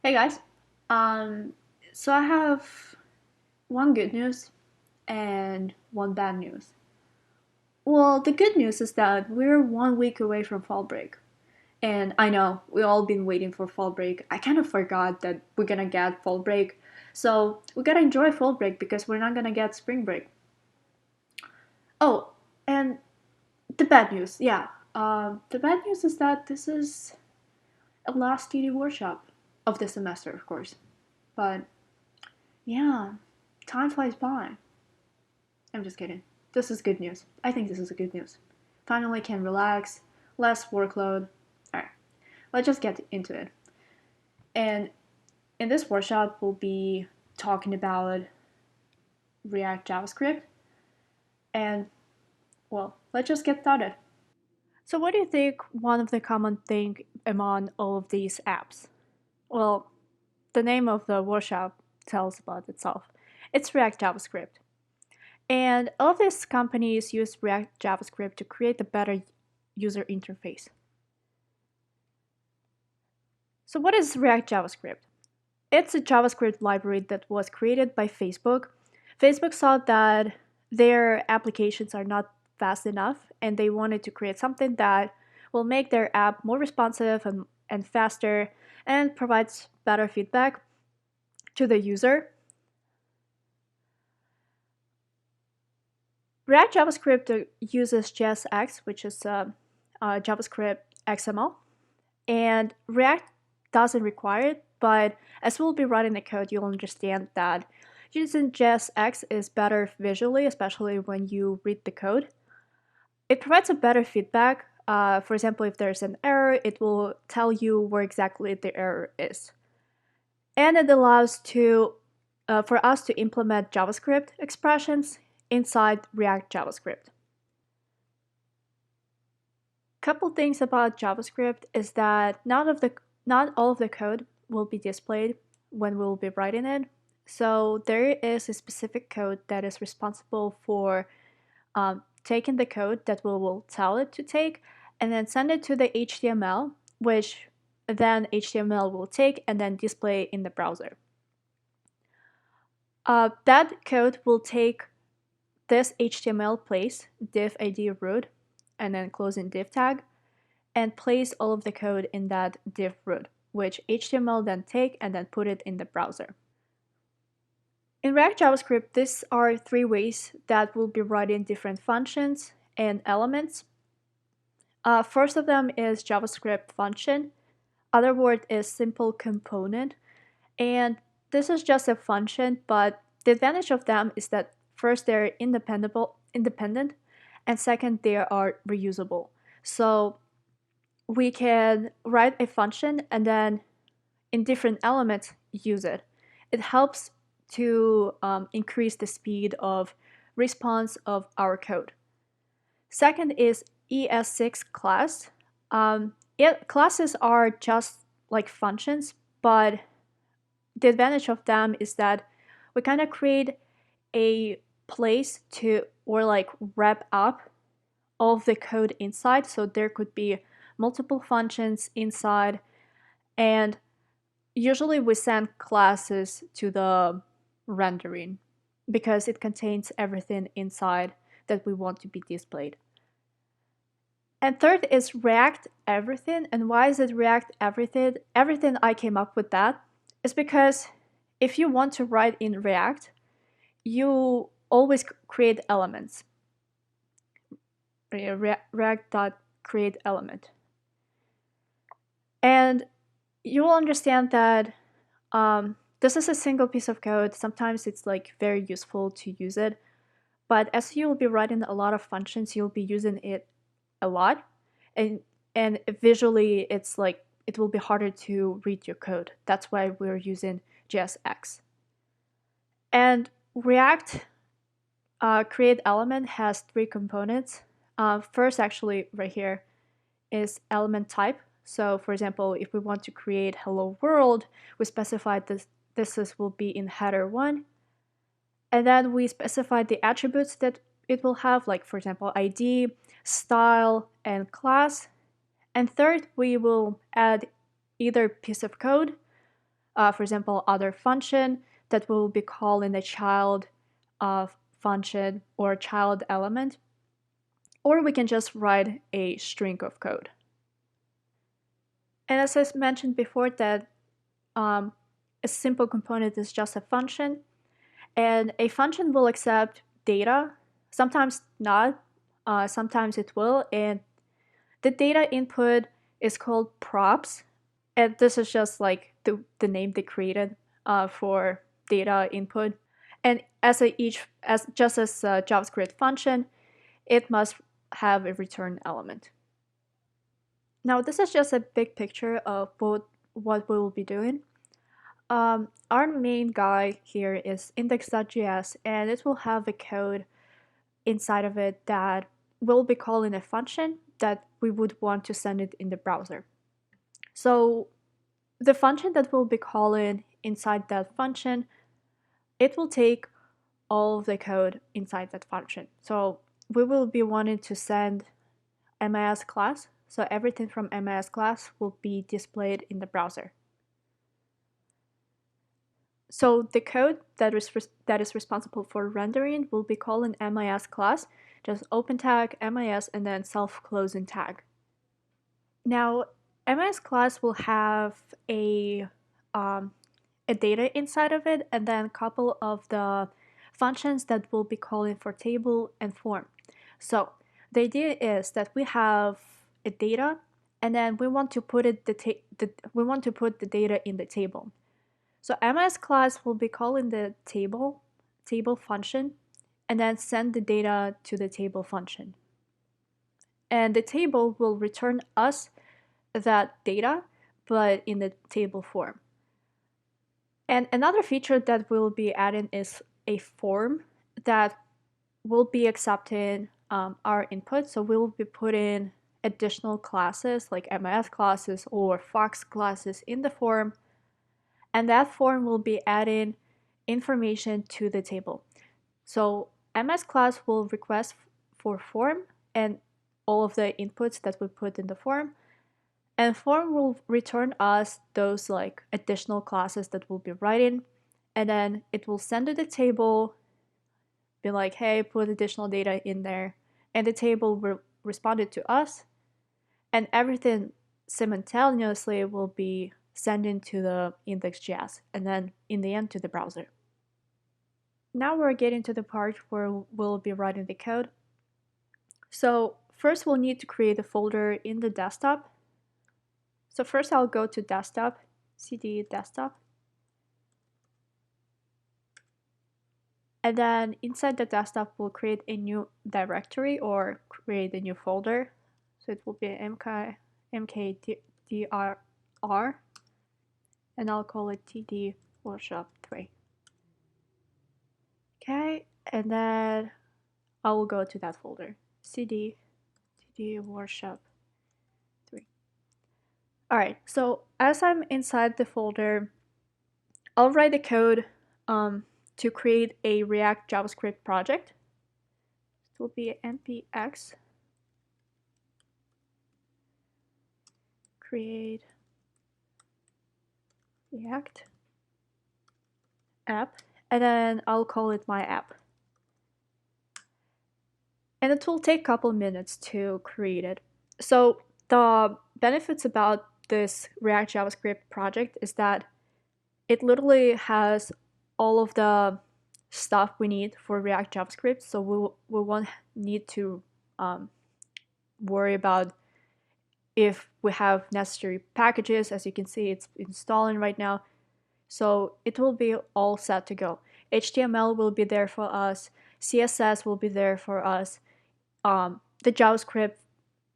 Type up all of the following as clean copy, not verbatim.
Hey guys. Um, so I have one good news and one bad news. Well, the good news is that we're 1 week away from fall break. And I know we all been waiting for fall break. I kind of forgot that we're gonna get fall break. So we gotta enjoy fall break because we're not gonna get spring break. Oh, and the bad news, yeah. The bad news is that this is a last TD workshop of the semester, of course. But yeah, time flies by. I'm just kidding. This is good news. I think this is a good news. Finally can relax, less workload. Alright, let's just get into it. And in this workshop, we'll be talking about React JavaScript. And well, let's just get started. So what do you think one of the common thing among all of these apps? Well, the name of the workshop tells about itself. It's React JavaScript. And all of these companies use React JavaScript to create a better user interface. So what is React JavaScript? It's a JavaScript library that was created by Facebook. Facebook saw that their applications are not fast enough and they wanted to create something that will make their app more responsive and faster and provides better feedback to the user. React JavaScript uses JSX, which is JavaScript XML, and React doesn't require it, but as we'll be writing the code, you'll understand that using JSX is better visually, especially when you read the code. It provides a better feedback. For example, if there's an error, it will tell you where exactly the error is. And it allows for us to implement JavaScript expressions inside React JavaScript. Couple things about JavaScript is that not all of the code will be displayed when we'll be writing it. So there is a specific code that is responsible for taking the code that we will tell it to take and then send it to the HTML, which then HTML will take and then display in the browser. That code will take this HTML place, div id root, and then closing div tag, and place all of the code in that div root, which HTML then take and then put it in the browser. In React JavaScript, these are three ways that we'll be writing different functions and elements. First of them is JavaScript function. Other word is simple component. And this is just a function, but the advantage of them is that first, they're independent, and second, they are reusable. So we can write a function and then in different elements use it. It helps to increase the speed of response of our code. Second is Es6 class. Classes are just like functions, but the advantage of them is that we kind of create a place to or like wrap up all of the code inside. So there could be multiple functions inside, and usually we send classes to the rendering because it contains everything inside that we want to be displayed. And third is React Everything. And why is it React Everything? Everything I came up with that is because if you want to write in React, you always create elements. React.create element. And you will understand that this is a single piece of code. Sometimes it's like very useful to use it. But as you'll be writing a lot of functions, you'll be using it a lot. And visually, it's like it will be harder to read your code. That's why we're using JSX. And React create element has three components. First, actually, right here is element type. So, for example, if we want to create hello world, we specify this will be in header 1. And then we specify the attributes that it will have, like, for example, ID, style, and class. And third, we will add either piece of code For example, other function that will be calling a child function or child element, or we can just write a string of code. And as I mentioned before, that a simple component is just a function, and a function will accept data, sometimes not, sometimes it will, and the data input is called props, and this is just like the name they created for data input. And as a JavaScript function, it must have a return element. Now this is just a big picture of what we will be doing. Our main guy here is index.js, and it will have a code inside of it that will be calling a function that we would want to send it in the browser. So the function that we'll be calling inside that function, it will take all of the code inside that function. So we will be wanting to send MIS class, so everything from MIS class will be displayed in the browser. So the code that is responsible for rendering will be calling MIS class, just open tag, MIS, and then self-closing tag. Now, MIS class will have a data inside of it, and then a couple of the functions that will be calling for table and form. So the idea is that we have a data, and then we want to put the data in the table. So MIS class will be calling the table function, and then send the data to the table function. And the table will return us that data, but in the table form. And another feature that we'll be adding is a form that will be accepting our input. So we'll be putting additional classes like MIS classes or Fox classes in the form, and that form will be adding information to the table. So MIS class will request for form and all of the inputs that we put in the form, and form will return us those like additional classes that we'll be writing, and then it will send to the table, be like, hey, put additional data in there, and the table will respond it to us, and everything simultaneously will be sending to the index.js, and then in the end to the browser. Now we're getting to the part where we'll be writing the code. So first we'll need to create a folder in the desktop. So first I'll go to desktop, cd desktop. And then inside the desktop, we'll create a new directory or create a new folder. So it will be mkdir, and I'll call it td workshop 3. Okay, and then I will go to that folder, cd td workshop 3. All right, so as I'm inside the folder, I'll write the code to create a React JavaScript project. It will be npx create React app, and then I'll call it my app. And it will take a couple minutes to create it. So the benefits about this React JavaScript project is that it literally has all of the stuff we need for React JavaScript, so we won't need to worry about if we have necessary packages. As you can see, it's installing right now. So it will be all set to go. HTML will be there for us. CSS will be there for us. The JavaScript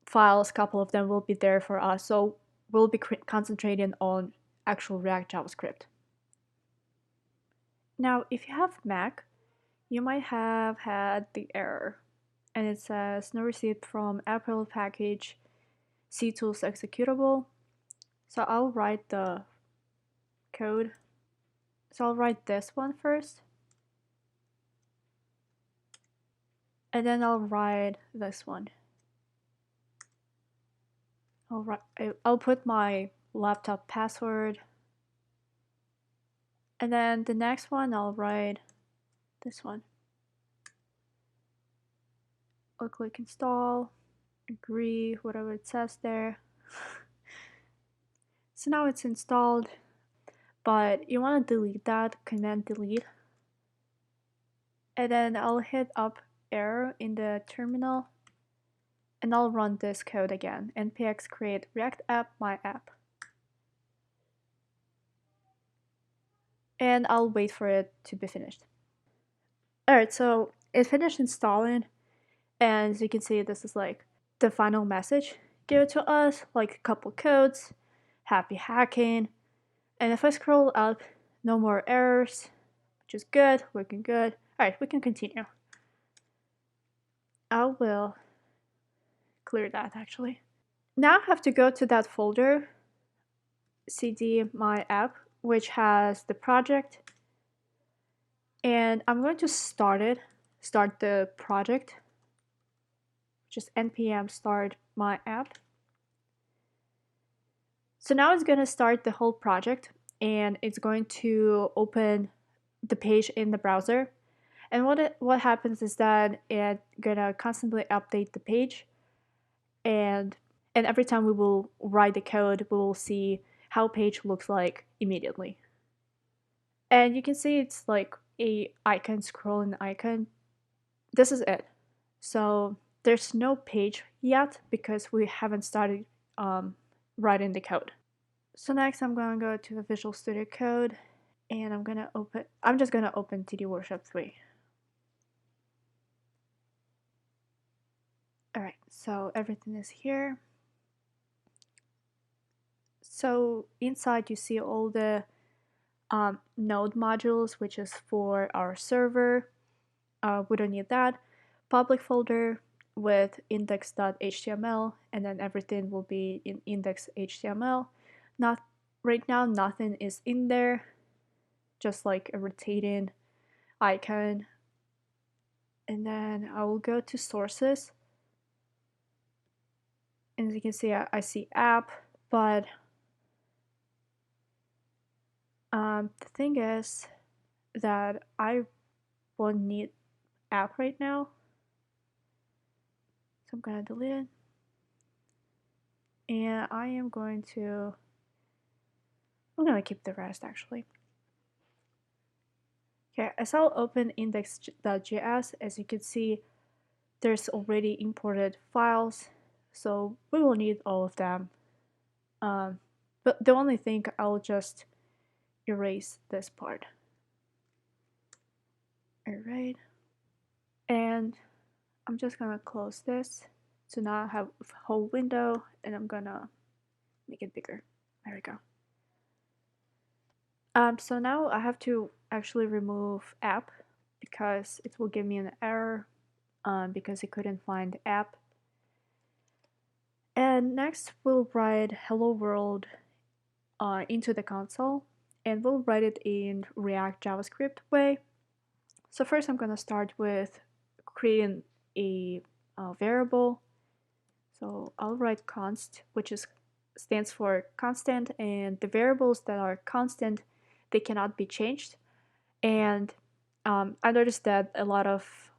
files, a couple of them will be there for us. So we'll be concentrating on actual React JavaScript. Now, if you have Mac, you might have had the error. And it says no receipt from Apple package, ctools executable. So I'll write the code. So I'll write this one first. And then I'll write this one. I'll put my laptop password. And then the next one, I'll write this one. I'll click install, agree, whatever it says there. So now it's installed, but you want to delete that, command delete. And then I'll hit up arrow in the terminal and I'll run this code again, npx create react app my app. And I'll wait for it to be finished. Alright, so it finished installing, and as you can see, this is like the final message given to us, like a couple codes, happy hacking. And if I scroll up, no more errors, which is good, working good. Alright, we can continue. I will clear that actually. Now I have to go to that folder, cd my app, which has the project, and I'm going to start the project, which is npm start my app. So now it's going to start the whole project, and it's going to open the page in the browser. And what happens is that it's gonna constantly update the page, and every time we will write the code, we will see how page looks like immediately. And you can see it's like a icon, scrolling icon. This is it. So there's no page yet because we haven't started writing the code. So next I'm gonna go to the Visual Studio Code, and I'm just gonna open TD Workshop 3. Alright, so everything is here. So inside you see all the node modules, which is for our server. We don't need that. Public folder with index.html, and then everything will be in index.html. Right now, nothing is in there, just like a rotating icon. And then I will go to sources. And as you can see, I see app, but the thing is that I won't need app right now. So I'm gonna delete it. And I'm gonna keep the rest actually. Okay, as I'll open index.js, as you can see, there's already imported files, so we will need all of them. But the only thing, I'll just erase this part. Alright, and I'm just gonna close this. So now I have a whole window, and I'm gonna make it bigger. There we go. So now I have to actually remove app because it will give me an error because it couldn't find app. And next we'll write hello world into the console, and we'll write it in React JavaScript way. So first I'm gonna start with creating a variable. So I'll write const, which stands for constant, and the variables that are constant, they cannot be changed. And I noticed that a lot of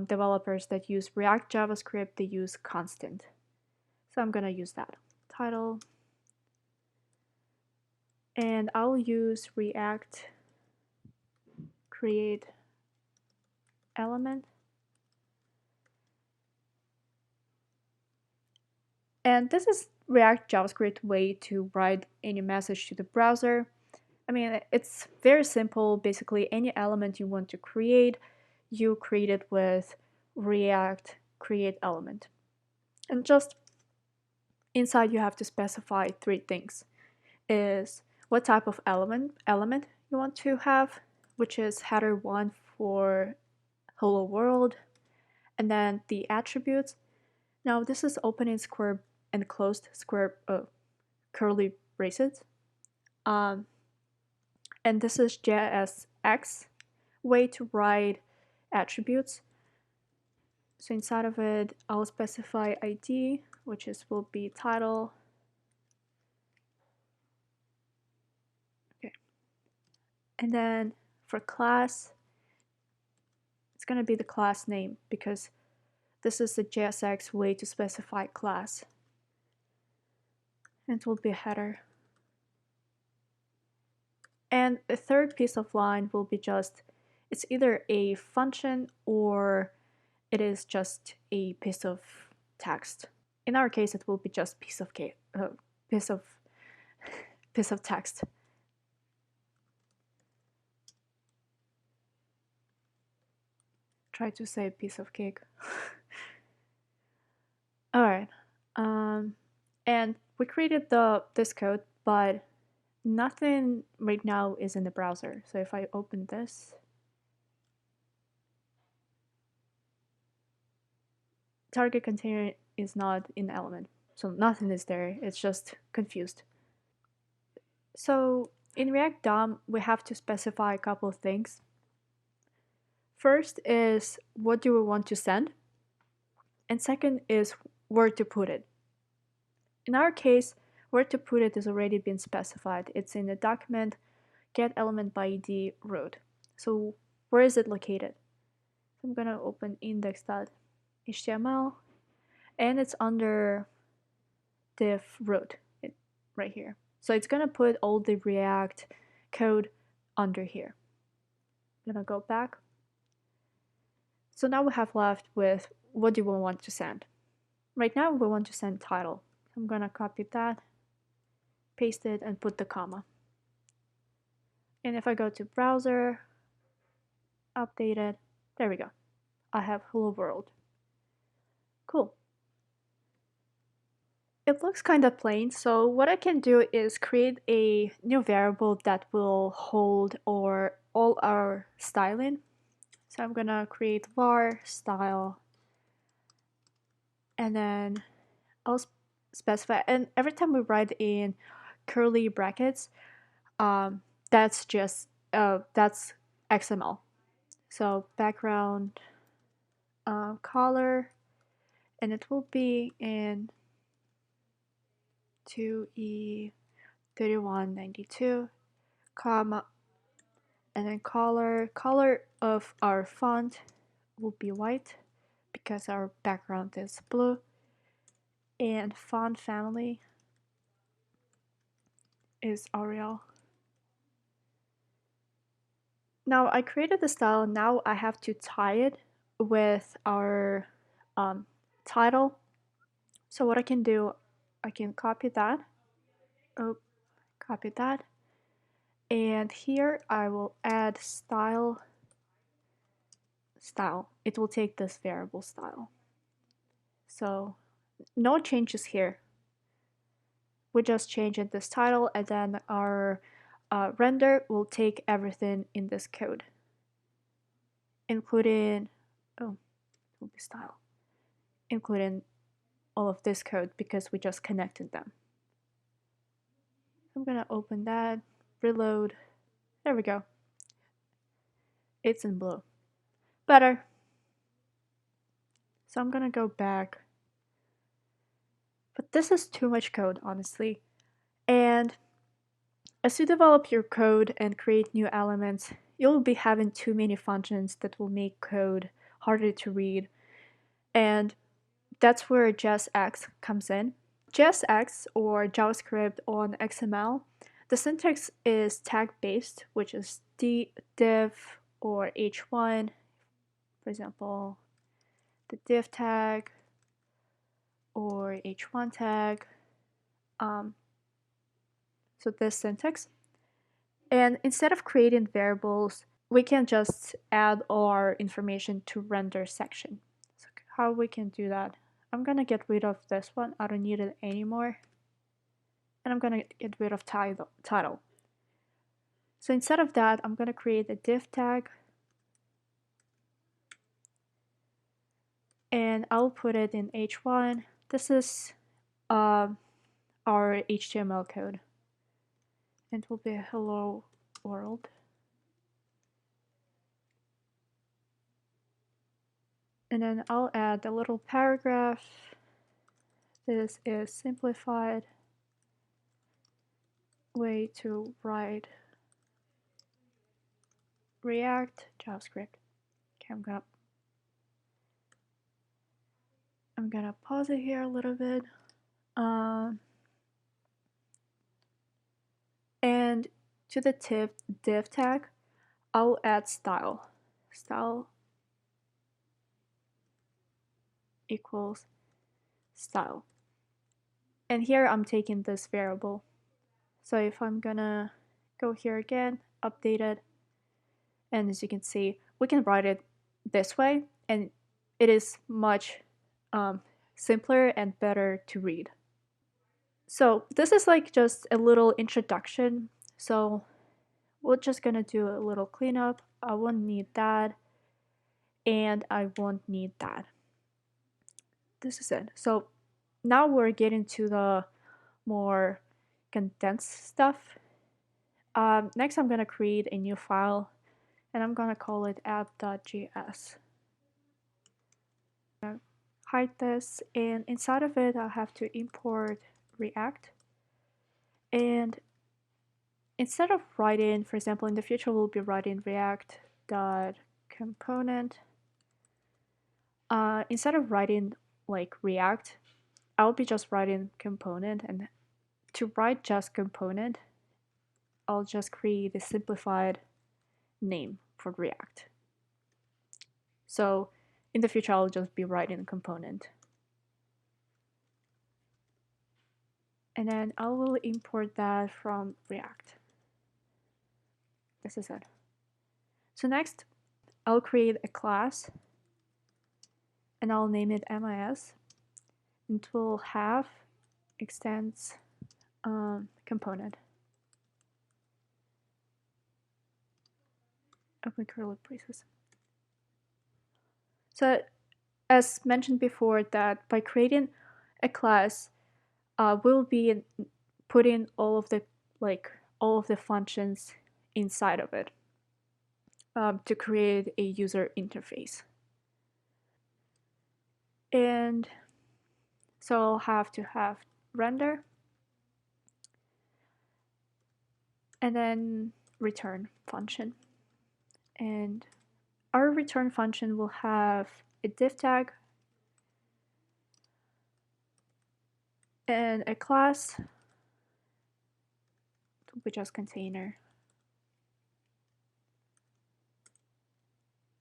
developers that use React JavaScript, they use constant. So I'm gonna use that. Title. And I'll use React create element. And this is React JavaScript way to write any message to the browser. I mean, it's very simple. Basically, any element you want to create, you create it with React create element. And just inside you have to specify 3 things. Is what type of element you want to have, which is header 1 for hello world, and then the attributes. Now this is opening square and closed square curly braces. And this is JSX way to write attributes. So inside of it, I'll specify ID, which will be title. Okay. And then for class, it's going to be the class name because this is the JSX way to specify class. And it will be a header. And the third piece of line will be just, it's either a function or it is just a piece of text. In our case, it will be just piece of text. Try to say piece of cake. All right, and we created this code, but nothing right now is in the browser. So if I open this, target container is not in element, so nothing is there. It's just confused. So in React DOM, we have to specify a couple of things. First is what do we want to send, and second is where to put it. In our case, where to put it has already been specified. It's in the document get element by id root. So where is it located? I'm gonna open index.html and it's under div root right here. So it's gonna put all the React code under here. I'm gonna go back. So now we have left with what do we want to send. Right now we want to send title. I'm gonna copy that, paste it, and put the comma. And if I go to browser, update it, there we go. I have hello world. Cool. It looks kind of plain, so what I can do is create a new variable that will hold all our styling. So I'm gonna create var style, and then I'll specify, and every time we write in curly brackets, that's just that's XML. So background color, and it will be in 2E3192, comma, and then color of our font will be white because our background is blue, and font family is Arial. Now I created the style, now I have to tie it with our title. So what I can do, I can copy that, and here I will add style. It will take this variable style. So no changes here. We just changed this title, and then our render will take everything in this code, including style, including all of this code because we just connected them. I'm gonna open that, reload. There we go. It's in blue. Better. So I'm gonna go back. But this is too much code, honestly. And as you develop your code and create new elements, you'll be having too many functions that will make code harder to read. And that's where JSX comes in. JSX, or JavaScript on XML, the syntax is tag-based, which is div or h1. For example, the div tag or h1 tag. So this syntax. And instead of creating variables, we can just add our information to render section. So how we can do that? I'm gonna get rid of this one. I don't need it anymore. And I'm gonna get rid of title. So instead of that, I'm gonna create a div tag, and I'll put it in h1. This is our HTML code. And it will be a hello world. And then I'll add a little paragraph. This is simplified way to write React JavaScript. Okay, I'm gonna pause it here a little bit. And to the div tag, I'll add style. Style equals style. And here I'm taking this variable. So if I'm gonna go here again, update it, and as you can see, we can write it this way, and it is much simpler and better to read. So this is like just a little introduction. So we're just gonna do a little cleanup. I won't need that, and I won't need that. This is it. So now we're getting to the more condensed stuff. Next, I'm gonna create a new file, and I'm gonna call it app.js. Hide this, and inside of it, I'll have to import React. And instead of writing, for example, in the future, we'll be writing React.component. Instead of writing like React, I'll be just writing component, and to write just component, I'll just create a simplified name for React. So in the future, I'll just be writing component. And then I will import that from React. This is it. So next, I'll create a class, and I'll name it MIS. It will have extends component. Open curly braces. So as mentioned before, that by creating a class, we'll be putting all of the functions inside of it to create a user interface. And so I'll have to have render and then return function. And our return function will have a div tag and a class, which is container.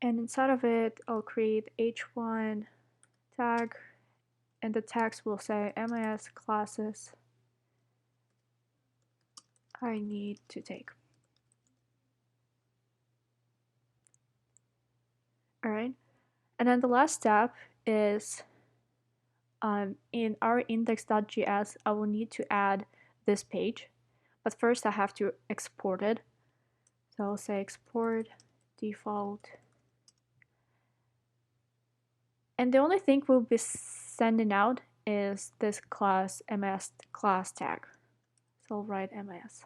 And inside of it, I'll create h1 tag, and the tags will say MIS classes I need to take. All right, and then the last step is in our index.js, I will need to add this page, but first I have to export it. So I'll say export default. And the only thing we'll be sending out is this class MS class tag. So I'll write MS.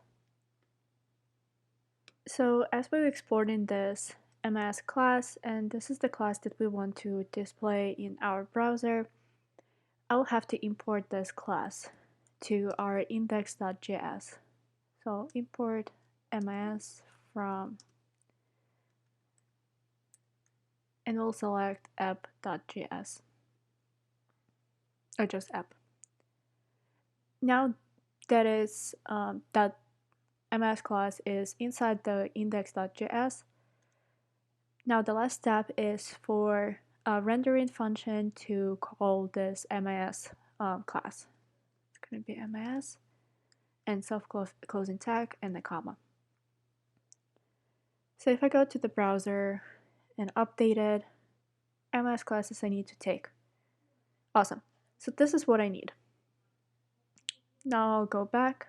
So as we're exporting this MS class, and this is the class that we want to display in our browser, I'll have to import this class to our index.js. So import MS from, and we'll select app.js, or just app. Now that is that MS class is inside the index.js. Now the last step is for a rendering function to call this MIS class. It's going to be MIS and self-closing tag and a comma. So if I go to the browser and update it, MIS classes I need to take. Awesome. So this is what I need. Now I'll go back.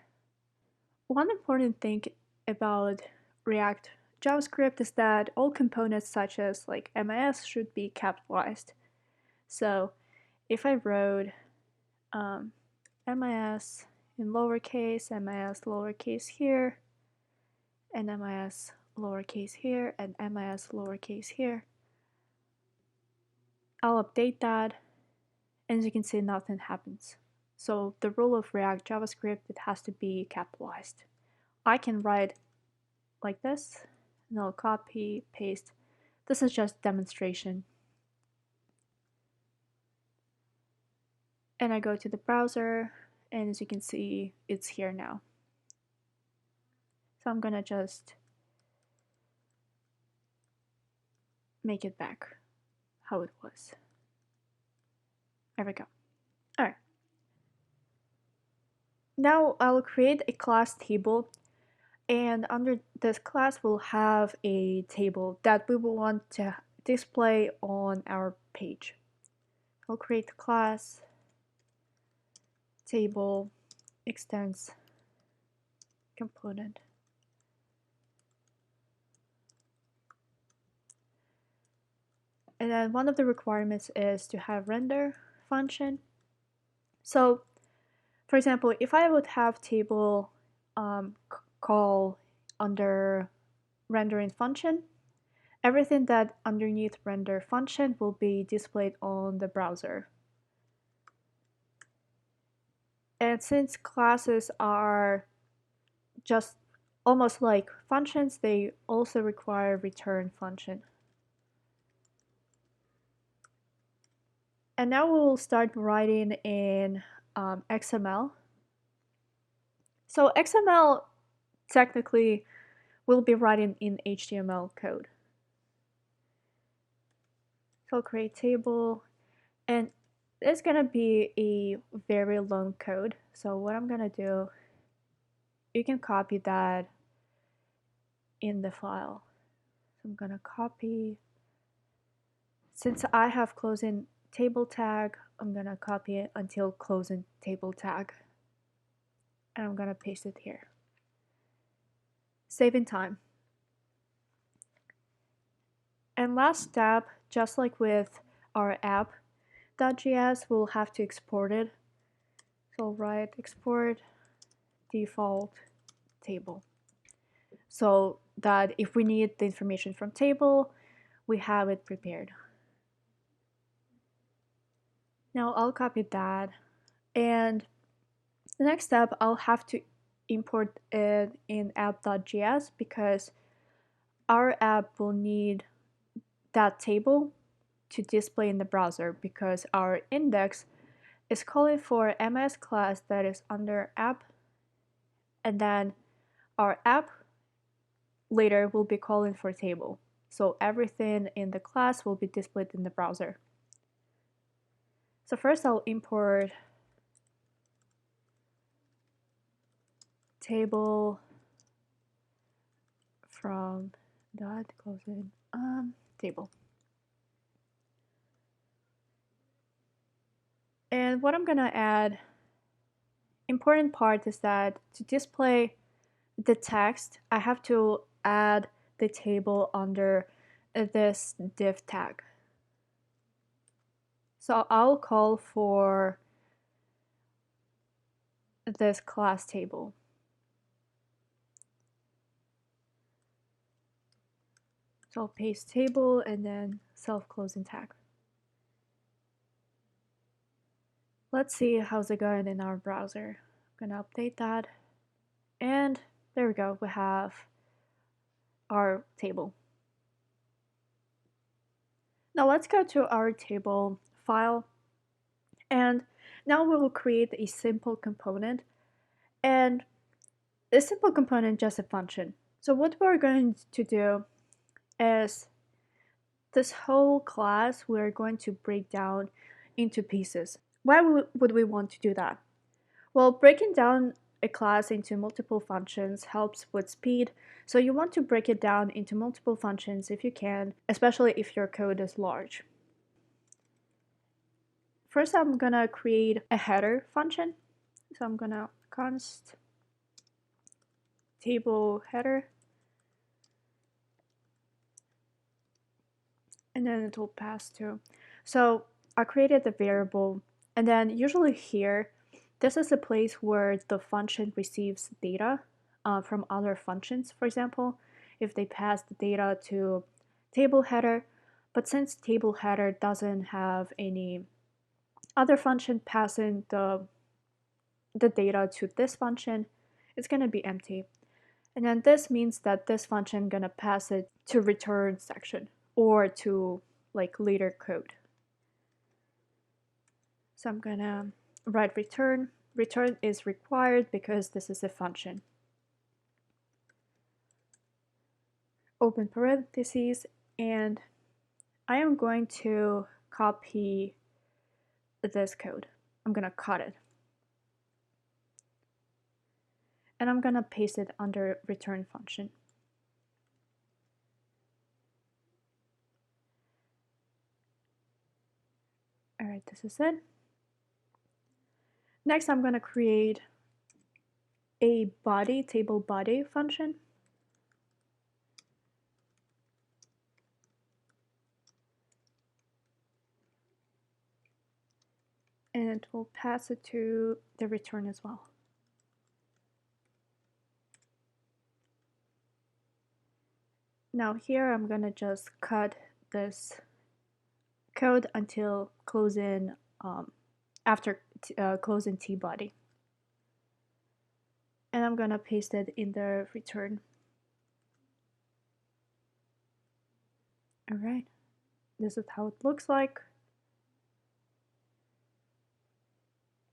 One important thing about React JavaScript is that all components such as like MIS should be capitalized. So if I wrote MIS in lowercase, MIS lowercase here, and MIS lowercase here, and MIS lowercase here, I'll update that, and as you can see, nothing happens. So the rule of React JavaScript, it has to be capitalized. I can write like this, and I'll copy, paste. This is just demonstration. And I go to the browser, and as you can see, it's here now. So I'm gonna just make it back how it was. There we go. All right. Now I'll create a class table, and under this class we'll have a table that we will want to display on our page. I'll create the class table extends component. And then one of the requirements is to have render function. So for example, if I would have table call under rendering function, everything that underneath render function will be displayed on the browser. And since classes are just almost like functions, they also require return function. And now we will start writing in XML. So XML technically will be writing in HTML code. So I'll create table, and it's gonna be a very long code. So what I'm gonna do, you can copy that in the file. So I'm gonna copy. Since I have closing table tag, I'm gonna copy it until closing table tag. And I'm gonna paste it here. Saving time. And last step, just like with our app.js, we'll have to export it. So I'll write export default table, so that if we need the information from table, we have it prepared. Now I'll copy that, and the next step, I'll have to import it in app.js because our app will need that table to display in the browser, because our index is calling for MS class that is under app, and then our app later will be calling for table. So everything in the class will be displayed in the browser. So first I'll import table from dot closing table. And what I'm gonna add, important part is that to display the text, I have to add the table under this div tag. So I'll call for this class table. So I'll paste table and then self-closing tag. Let's see how's it going in our browser. I'm gonna update that. And there we go, we have our table. Now let's go to our table file. And now we will create a simple component. And this simple component is just a function. So what we're going to do is this whole class we're going to break down into pieces. Why would we want to do that? Well, breaking down a class into multiple functions helps with speed, so you want to break it down into multiple functions if you can, especially if your code is large. First, I'm gonna create a header function. So I'm gonna const table header, and then it will pass to. So I created the variable, and then usually here, this is a place where the function receives data from other functions. For example, if they pass the data to table header, but since table header doesn't have any other function passing the data to this function, it's going to be empty. And then this means that this function gonna pass it to return section or to like later code. So I'm gonna write return. Return is required because this is a function. Open parentheses, and I am going to copy this code. I'm gonna cut it. And I'm gonna paste it under return function. All right, this is it. Next, I'm gonna create a body, table body function. And we'll pass it to the return as well. Now here I'm gonna just cut this code until closing after closing t-body. And I'm gonna paste it in the return. All right, this is how it looks like.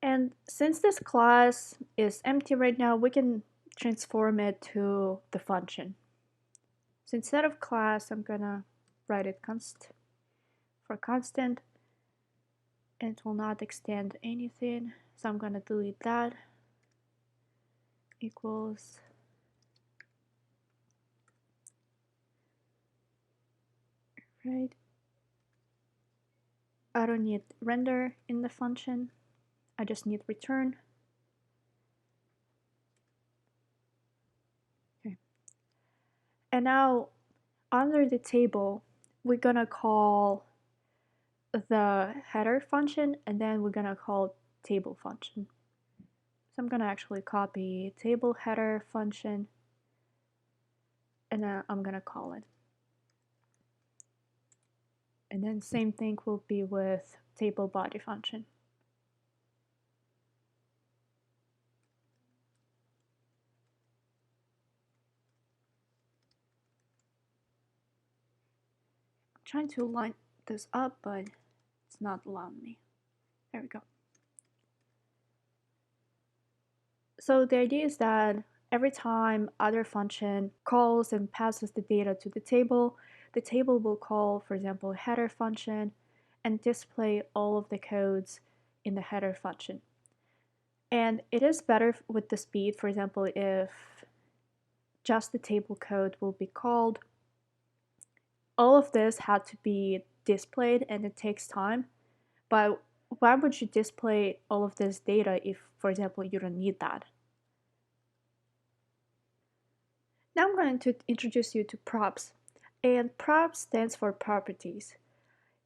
And since this class is empty right now, we can transform it to the function. So instead of class, I'm gonna write it for constant, and it will not extend anything. So I'm gonna delete that. Equals right. I don't need render in the function. I just need return. Okay. And now under the table, we're gonna call the header function, and then we're gonna call table function. So I'm gonna actually copy table header function, and then I'm gonna call it. And then same thing will be with table body function. I'm trying to line this up, but it's not allowing me. There we go. So the idea is that every time other function calls and passes the data to the table will call, for example, a header function and display all of the codes in the header function. And it is better with the speed, for example, if just the table code will be called. All of this had to be displayed and it takes time, but why would you display all of this data if, for example, you don't need that? Now I'm going to introduce you to props. And props stands for properties.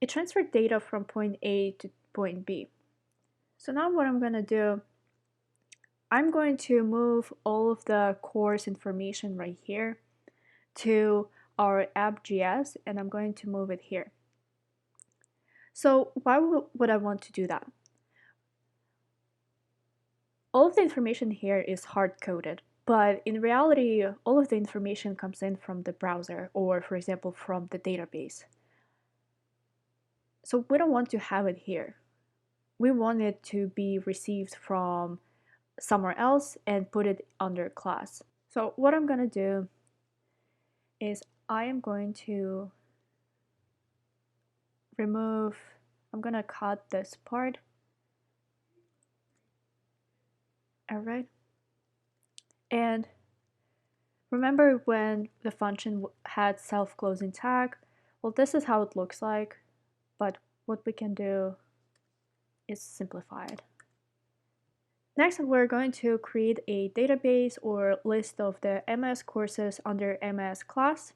It transfers data from point A to point B. So now what I'm going to do, I'm going to move all of the course information right here to our app.js, and I'm going to move it here. So why would I want to do that? All of the information here is hard-coded, but in reality, all of the information comes in from the browser or, for example, from the database. So we don't want to have it here. We want it to be received from somewhere else and put it under class. So what I'm going to do is I am going to I'm going to cut this part. All right. And remember when the function had self-closing tag? Well, this is how it looks like, but what we can do is simplify it. Next, we're going to create a database or list of the MS courses under MS class.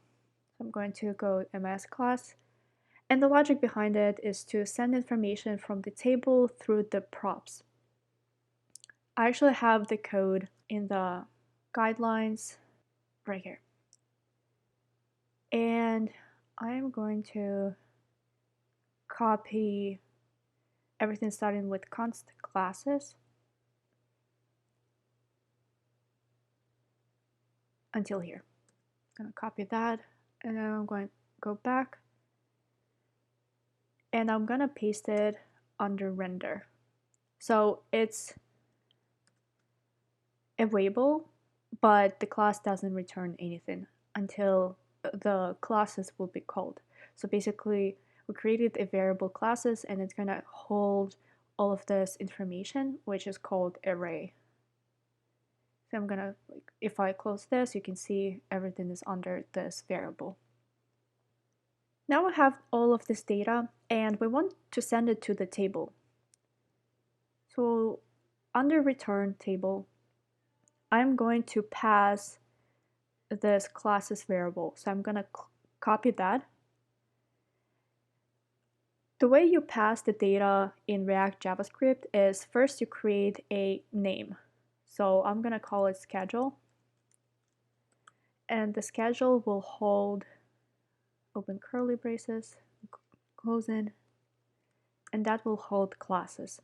I'm going to go MS class. And the logic behind it is to send information from the table through the props. I actually have the code in the guidelines right here. And I'm going to copy everything starting with const classes. until here. I'm going to copy that, and then I'm going to go back, and I'm going to paste it under render. So it's a variable, but the class doesn't return anything until the classes will be called. So basically, we created a variable classes, and it's going to hold all of this information, which is called array. So I'm gonna, if I close this, you can see everything is under this variable. Now we have all of this data, and we want to send it to the table. So under return table, I'm going to pass this classes variable. So I'm gonna copy that. The way you pass the data in React JavaScript is first you create a name. So I'm gonna call it schedule. And the schedule will hold, open curly braces, close it, and that will hold classes.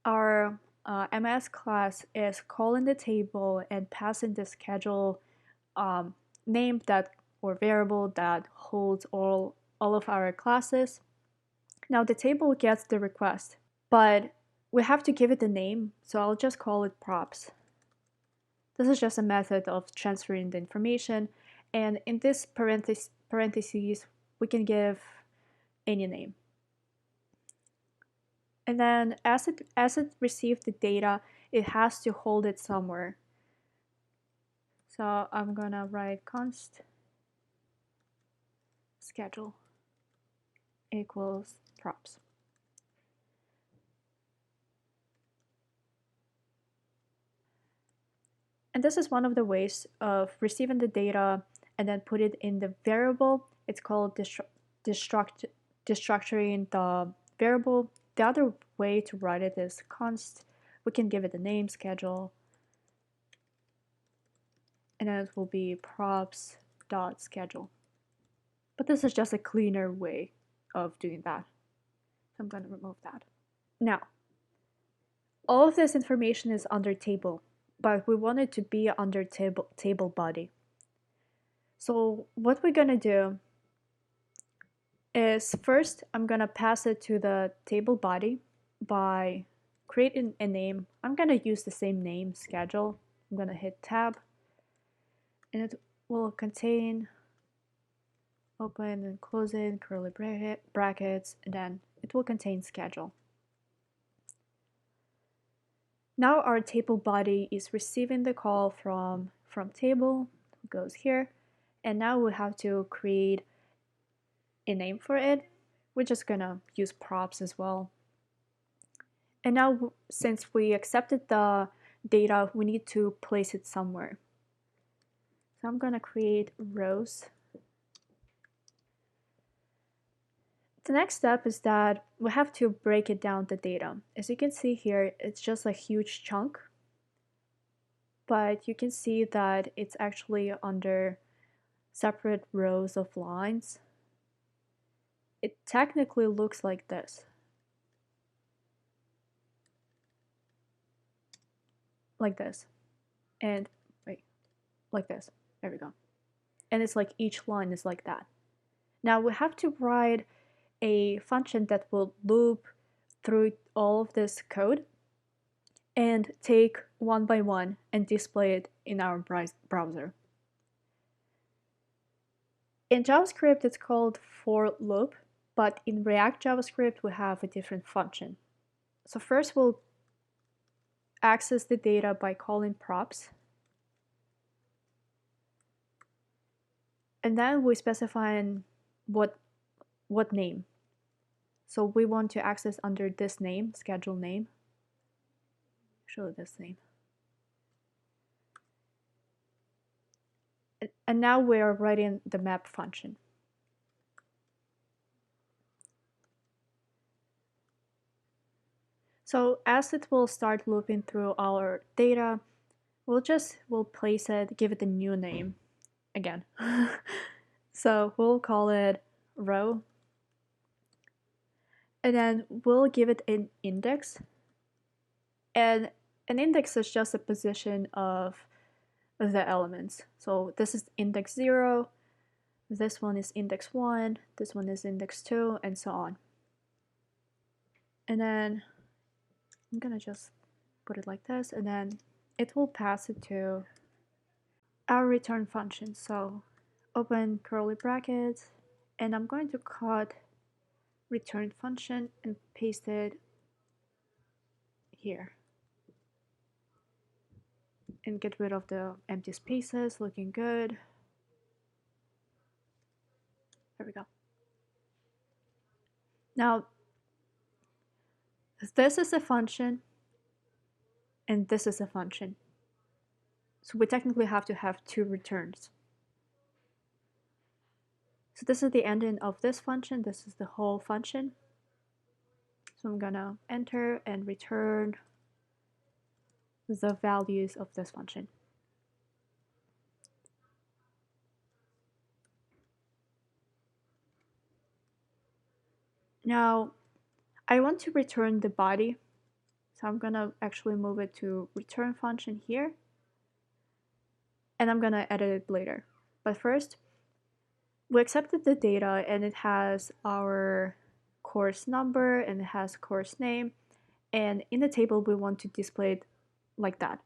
Our MS class is calling the table and passing the schedule name that or variable that holds all of our classes. Now the table gets the request, but we have to give it a name, so I'll just call it props. This is just a method of transferring the information, and in this parentheses we can give any name. And then as it receives the data, it has to hold it somewhere. So I'm gonna write const schedule equals props. And this is one of the ways of receiving the data and then put it in the variable. It's called destructuring the variable. The other way to write it is const. We can give it a name, schedule, and then it will be props.schedule. But this is just a cleaner way of doing that. So I'm going to remove that. Now, all of this information is under table, but we want it to be under table body. So what we're going to do is first I'm going to pass it to the table body by creating a name. I'm going to use the same name, schedule. I'm going to hit tab, and it will contain open and close it, curly brackets, and then it will contain schedule. Now our table body is receiving the call from table, it goes here, and now we have to create a name for it. We're just gonna use props as well. And now since we accepted the data, we need to place it somewhere. So I'm gonna create rows. The next step is that we have to break it down the data. As you can see here, it's just a huge chunk, but you can see that it's actually under separate rows of lines. It technically looks like this. Like this. And wait, like this. There we go. And it's like each line is like that. Now we have to write a function that will loop through all of this code and take one by one and display it in our browser. In JavaScript, it's called for loop, but in React JavaScript, we have a different function. So first we'll access the data by calling props. And then we specify what name. So we want to access under this name, schedule name. Show this name. And now we are writing the map function. So as it will start looping through our data, we'll place it, give it a new name again. So we'll call it row, and then we'll give it an index, and an index is just a position of the elements. So this is index 0, this one is index 1, this one is index 2, and so on. And then I'm gonna just put it like this, and then it will pass it to our return function. So open curly brackets, and I'm going to cut return function and paste it here. And get rid of the empty spaces, looking good. There we go. Now, this is a function, and this is a function. So we technically have to have two returns. So this is the ending of this function, this is the whole function. So I'm gonna enter and return the values of this function. Now, I want to return the body, so I'm gonna actually move it to return function here, and I'm gonna edit it later. But first, we accepted the data, and it has our course number and it has course name, and in the table we want to display it like that.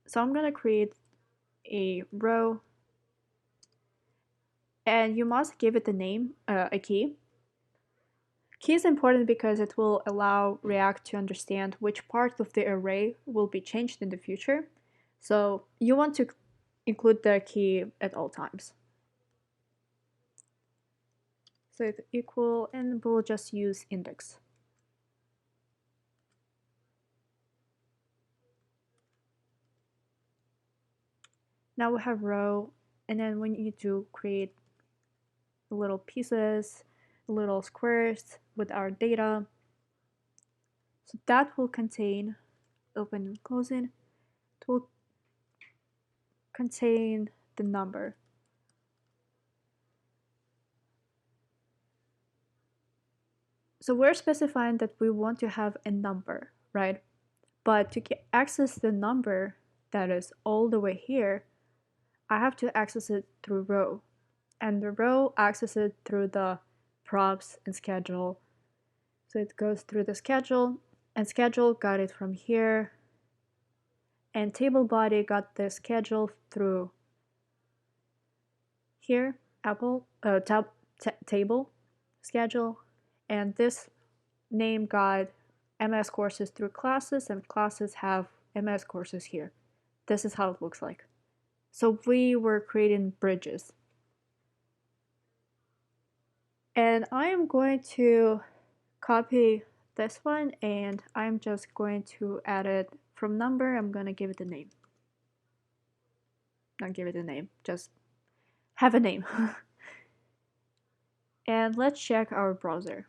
So I'm gonna create a row, and you must give it a name, a key. Key is important because it will allow React to understand which part of the array will be changed in the future. So you want to include the key at all times. So it's equal, and we'll just use index. Now we have row, and then we need to create little pieces, little squares with our data. So that will contain, open and closing, it will contain the number. So we're specifying that we want to have a number, right? But to access the number that is all the way here, I have to access it through row. And the row accesses it through the props and schedule. So it goes through the schedule, and schedule got it from here, and table body got the schedule through here, table schedule, and this name got MS courses through classes, and classes have MS courses here. This is how it looks like. So we were creating bridges. And I am going to copy this one, and I'm just going to add it from number. I'm going to give it a name. Not give it a name, just have a name. And let's check our browser.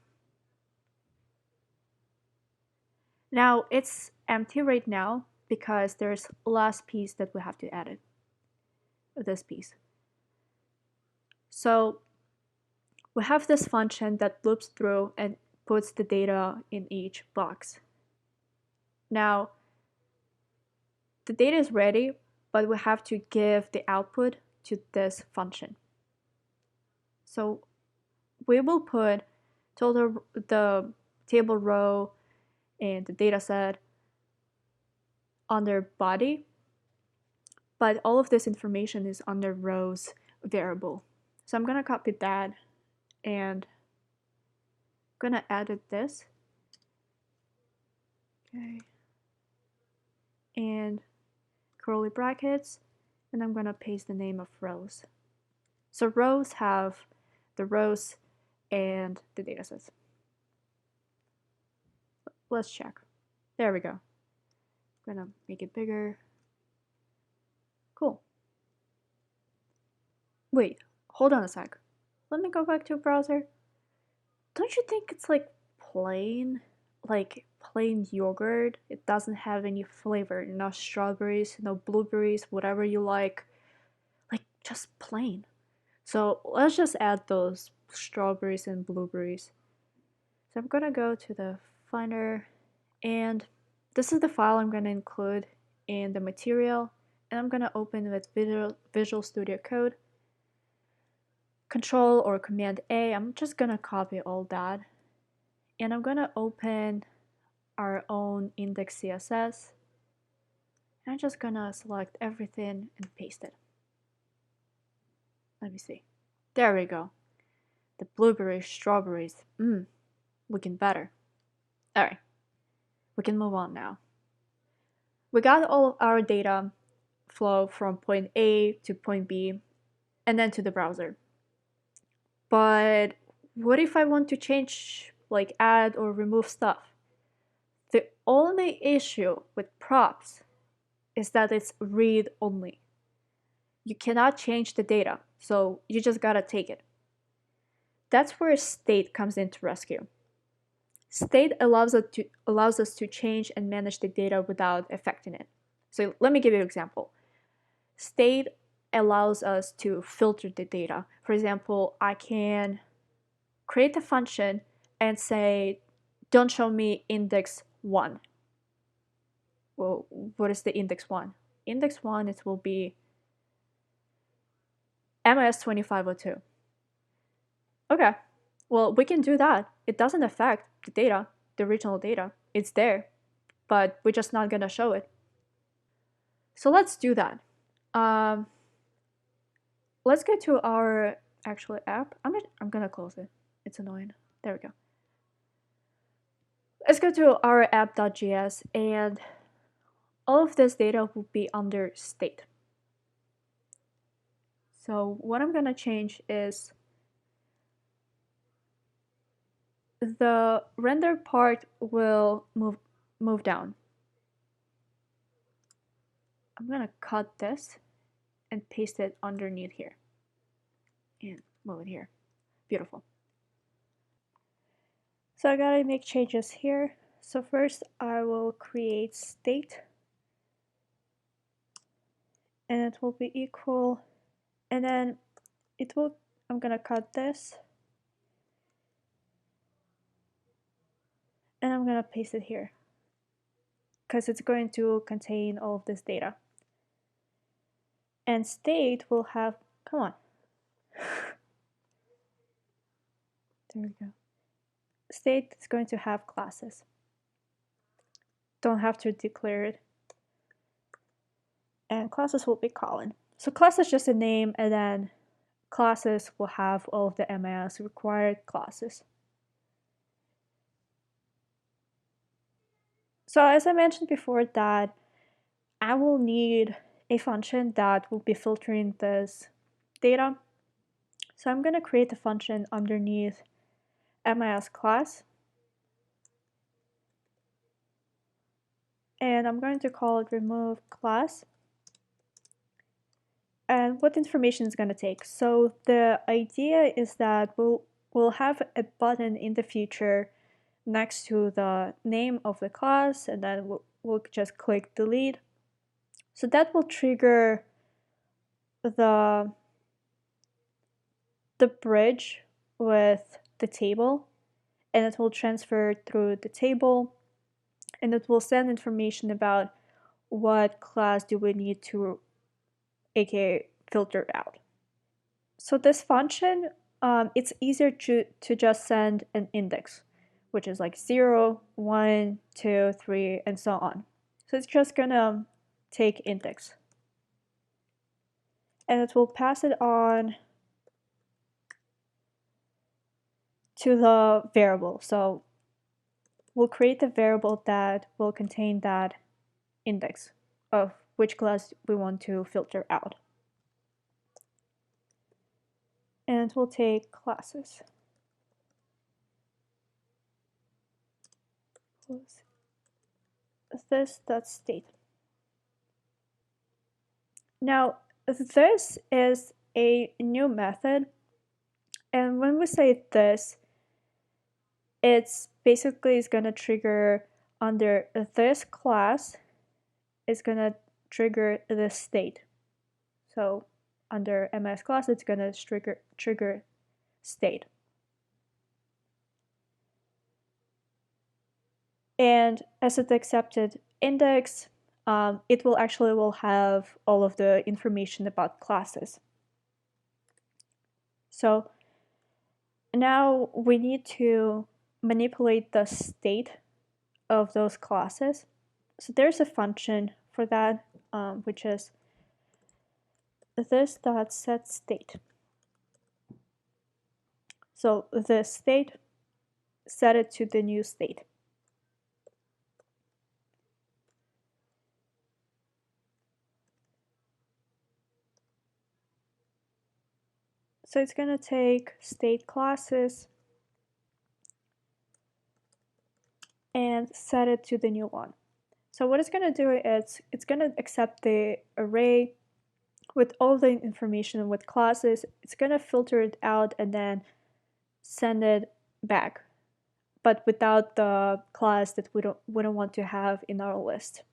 Now it's empty right now because there's last piece that we have to add it. This piece. So we have this function that loops through and puts the data in each box. Now the data is ready, but we have to give the output to this function. So we will put the table row and the data set under body, but all of this information is under rows variable. So I'm gonna copy that and I'm gonna edit this. Okay. And curly brackets, and I'm gonna paste the name of rows. So rows have the rows and the data sets. Let's check. There we go. I'm gonna make it bigger. Cool. Wait, hold on a sec. Let me go back to browser. Don't you think it's like plain yogurt? It doesn't have any flavor, no strawberries, no blueberries, whatever you like just plain. So let's just add those strawberries and blueberries. So I'm gonna go to the Finder, and this is the file I'm going to include in the material, and I'm going to open with Visual Studio Code. Control or Command A, I'm just going to copy all that. And I'm going to open our own index CSS. I'm just going to select everything and paste it. Let me see. There we go. The blueberries, strawberries, looking better. All right, we can move on now. We got all of our data flow from point A to point B and then to the browser. But what if I want to change, like add or remove stuff? The only issue with props is that it's read only. You cannot change the data, so you just gotta take it. That's where state comes in to rescue. State allows us to change and manage the data without affecting it. So let me give you an example. State allows us to filter the data. For example, I can create a function and say, don't show me index 1. Well, what is the index 1? Index 1, it will be MIS 2502. Okay, well, we can do that. It doesn't affect the data, the original data. It's there, but we're just not gonna show it. So let's do that. Let's go to our actual app. I'm gonna close it. It's annoying. There we go. Let's go to our app.js, and all of this data will be under state. So what I'm gonna change is the render part will move down. I'm gonna cut this and paste it underneath here and move it here. Beautiful. So I gotta make changes here. So first I will create state, and it will be equal, and then I'm gonna cut this and I'm gonna paste it here because it's going to contain all of this data. And state will have, come on. There we go. State is going to have classes. Don't have to declare it. And classes will be colon. So class is just a name, and then classes will have all of the MIS required classes. So as I mentioned before, that I will need a function that will be filtering this data. So I'm going to create a function underneath MIS class. And I'm going to call it remove class. And what information is going to take? So the idea is that we'll have a button in the future next to the name of the class, and then we'll just click delete. So that will trigger the bridge with the table, and it will transfer through the table, and it will send information about what class do we need to aka filter out. So this function, it's easier to just send an index, which is like 0, 1, 2, 3, and so on. So it's just gonna take index. And it will pass it on to the variable. So we'll create a variable that will contain that index of which class we want to filter out. And we'll take classes. This.state. Now, this is a new method, and when we say this, it's basically is going to trigger under this class, it's going to trigger this state. So under MS class, it's going to trigger state. And as an accepted index, it will have all of the information about classes. So now we need to manipulate the state of those classes. So there's a function for that, which is this.setState. So the state, set it to the new state. So it's going to take state classes and set it to the new one. So what it's going to do is it's going to accept the array with all the information with classes. It's going to filter it out and then send it back, but without the class that we don't want to have in our list.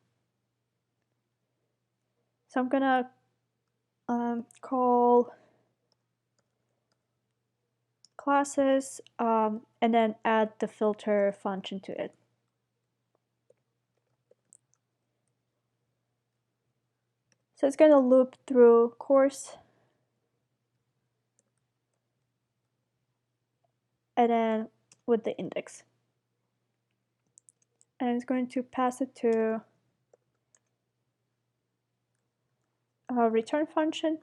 So I'm going to call classes and then add the filter function to it. So it's going to loop through course and then with the index. And it's going to pass it to a return function.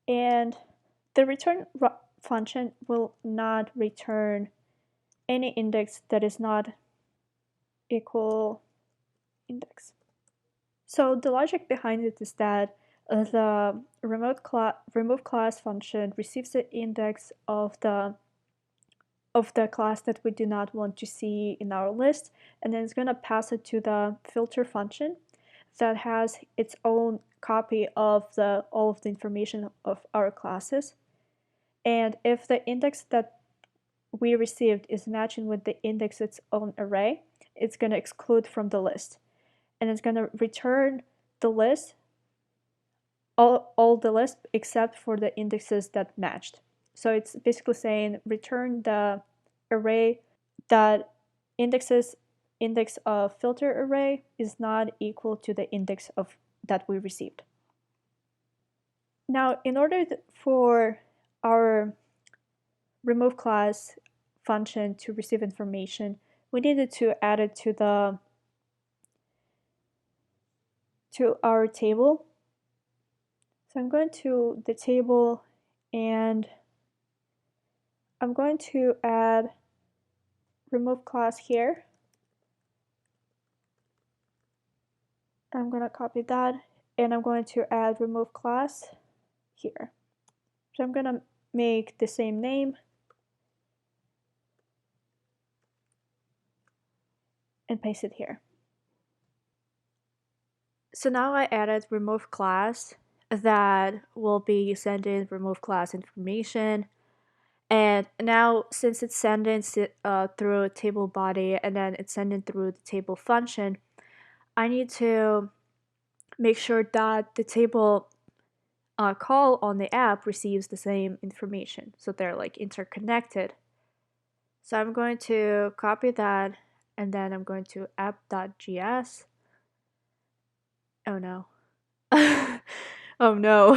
And the return function will not return any index that is not equal index. So the logic behind it is that the remove class function receives the index of the class that we do not want to see in our list, and then it's going to pass it to the filter function that has its own copy of all of the information of our classes. And if the index that we received is matching with the index its own array, it's going to exclude from the list. And it's going to return the list, all the list except for the indexes that matched. So it's basically saying return the array that index of filter array is not equal to the index of that we received. Now, in order for our remove class function to receive information, we needed to add it to our table. So I'm going to the table and I'm going to add remove class here. I'm going to copy that and I'm going to add remove class here. So I'm going to make the same name and paste it here. So now I added remove class that will be sending remove class information. And now since it's sending through a table body and then it's sending through the table function, I need to make sure that the table call on the app receives the same information. So they're like interconnected. So I'm going to copy that and then I'm going to app.js. Oh no. Oh no.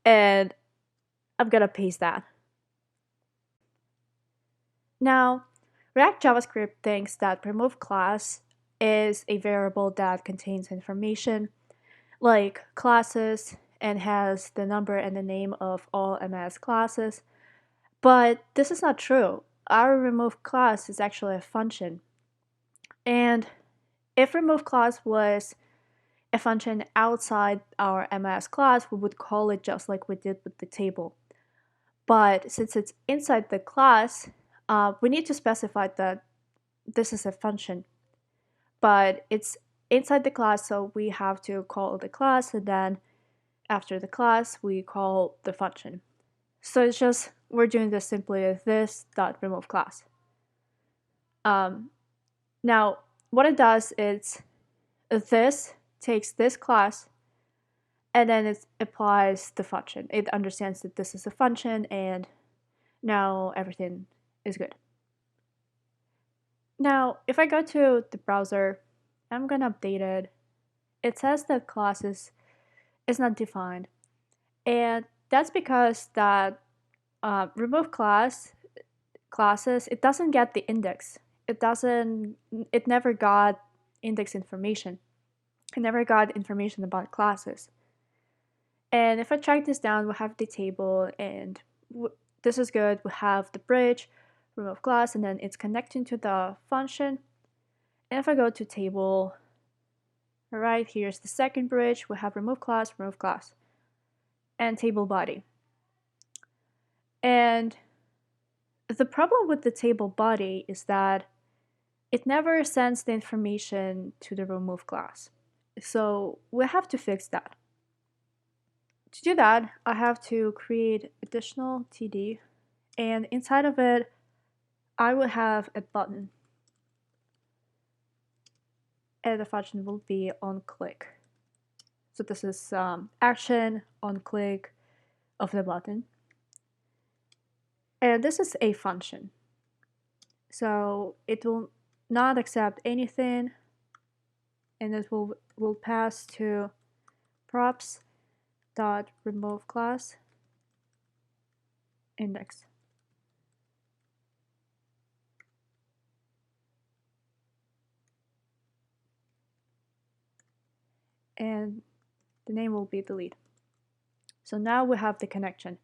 And I'm gonna paste that. Now, React JavaScript thinks that remove class is a variable that contains information like classes and has the number and the name of all MS classes. But this is not true. Our remove class is actually a function. And if remove class was a function outside our MS class, we would call it just like we did with the table. But since it's inside the class, we need to specify that this is a function. But it's inside the class, so we have to call the class, and then after the class, we call the function. So it's just, we're doing this simply as this.remove class. Now, what it does is this takes this class and then it applies the function. It understands that this is a function and Now everything is good. Now, if I go to the browser, I'm gonna update it. It says that classes is not defined, and that's because that remove classes, it doesn't get the index. It never got index information. It never got information about classes. And if I track this down, we have the table, and this is good. We have the bridge, remove class, and then it's connecting to the function. And if I go to table, all right, here's the second bridge. We have remove class, and table body. And the problem with the table body is that it never sends the information to the remove class. So we have to fix that. To do that, I have to create additional TD, and inside of it, I will have a button. And the function will be on click. So this is action on click of the button. And this is a function. So it will not accept anything, and it will pass to props dot remove class index. And the name will be delete. So now we have the connection.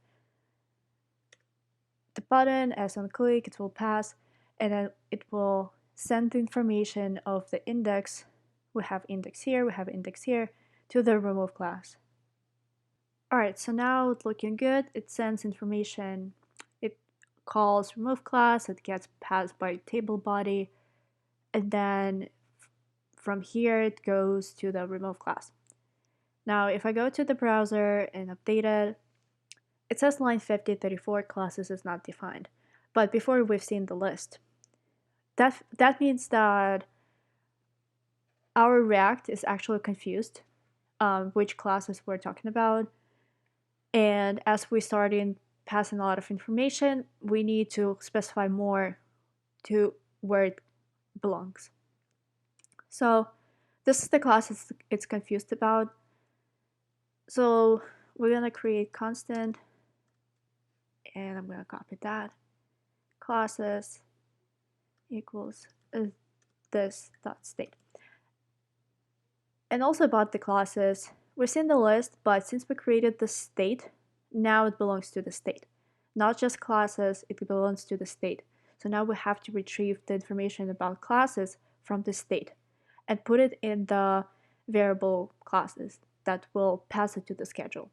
The button, as on click, it will pass, and then it will send the information of the index. We have index here, we have index here, to the remove class. All right, so now it's looking good. It sends information. It calls remove class. It gets passed by table body, and then from here it goes to the remove class. Now, if I go to the browser and update it, it says line 5034 classes is not defined. But before we've seen the list. That means that our React is actually confused which classes we're talking about. And as we start in passing a lot of information, we need to specify more to where it belongs. So this is the class it's confused about. So we're going to create constant, and I'm going to copy that. Classes equals this dot state. And also about the classes, we're seeing the list, but since we created the state, now it belongs to the state. Not just classes, it belongs to the state. So now we have to retrieve the information about classes from the state and put it in the variable classes that will pass it to the schedule.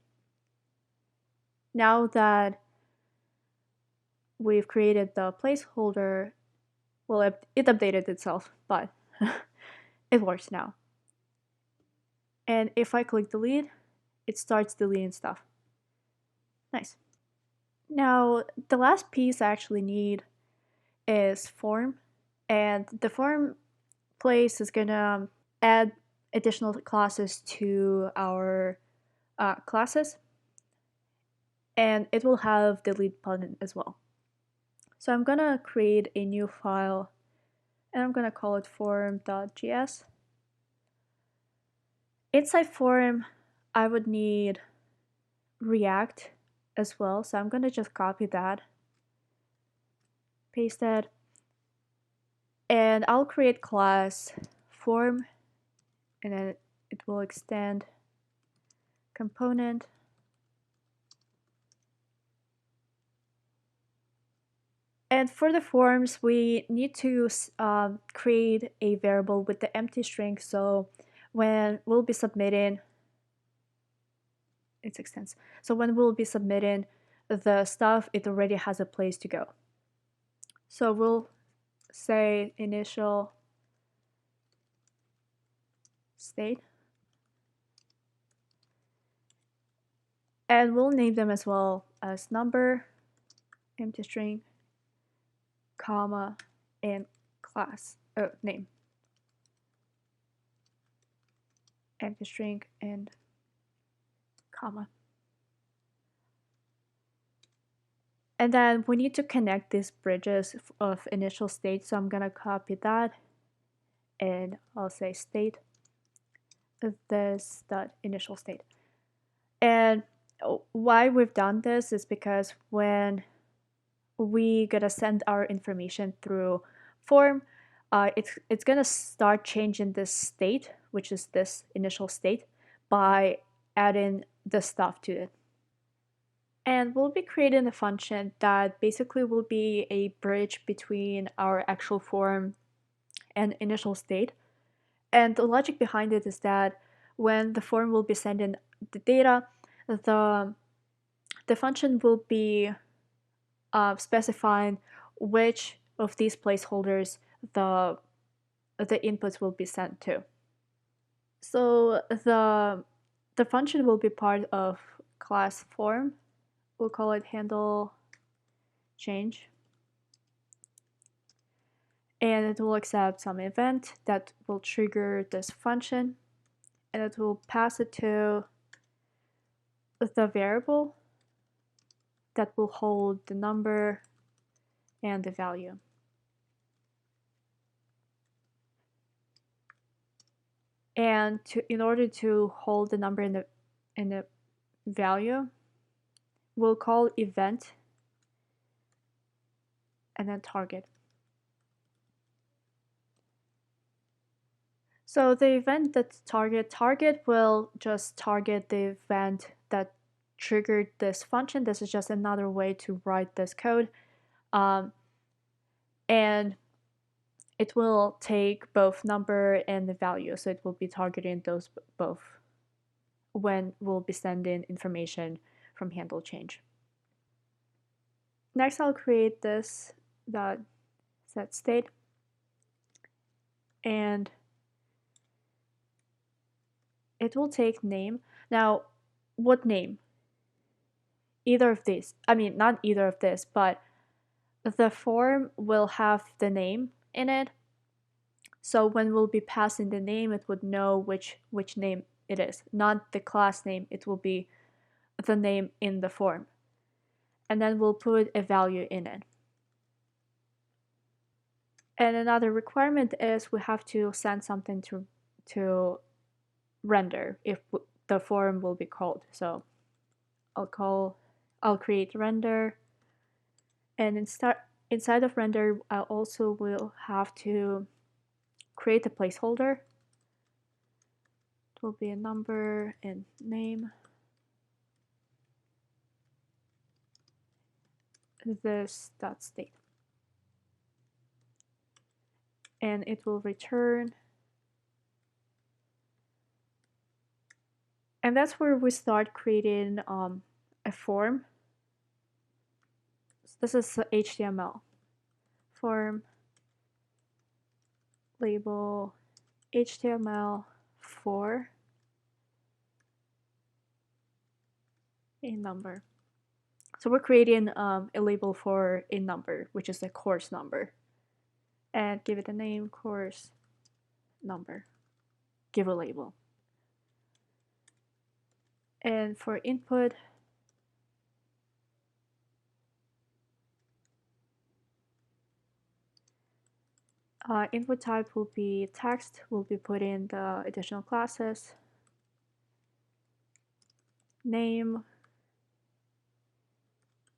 Now that we've created the placeholder, well, it updated itself, but it works now. And if I click delete, it starts deleting stuff. Nice. Now, the last piece I actually need is form. And the form place is gonna add additional classes to our classes. And it will have delete button as well. So I'm gonna create a new file, and I'm gonna call it form.js. Inside form, I would need React as well. So I'm gonna just copy that, paste that, and I'll create class form, and then it will extend component. And for the forms, we need to create a variable with the empty string. So when we'll be submitting, it extends. So when we'll be submitting the stuff, it already has a place to go. So we'll say initial state. And we'll name them as well as number, empty string, comma, and class name. Empty string and comma. And then we need to connect these bridges of initial state. So I'm gonna copy that and I'll say state this dot initial state. And why we've done this is because when we gonna send our information through form, it's gonna start changing this state, which is this initial state, by adding the stuff to it. And we'll be creating a function that basically will be a bridge between our actual form and initial state. And the logic behind it is that when the form will be sending the data, the function will be specifying which of these placeholders the inputs will be sent to. So the function will be part of class form. We'll call it handle change. And it will accept some event that will trigger this function, and it will pass it to the variable that will hold the number and the value. And in order to hold the number in the value, we'll call event and then target. So the event that target will just target the event that triggered this function. This is just another way to write this code. And it will take both number and the value. So it will be targeting those both when we'll be sending information from handle change. Next, I'll create this dot set state. And it will take name. Now, what name? Either of these. I mean, not either of this, but the form will have the name in it. So when we'll be passing the name, it would know which name it is, not the class name. It will be the name in the form. And then we'll put a value in it. And another requirement is we have to send something to render if the form will be called. So I'll create render, and inside of render, I also will have to create a placeholder. It will be a number and name. This dot state. And it will return. And that's where we start creating a form. This is HTML. Form label HTML for a number. So we're creating a label for a number, which is a course number. And give it a name, course number. Give a label. And for input, input type will be text. We'll be putting the additional classes. Name,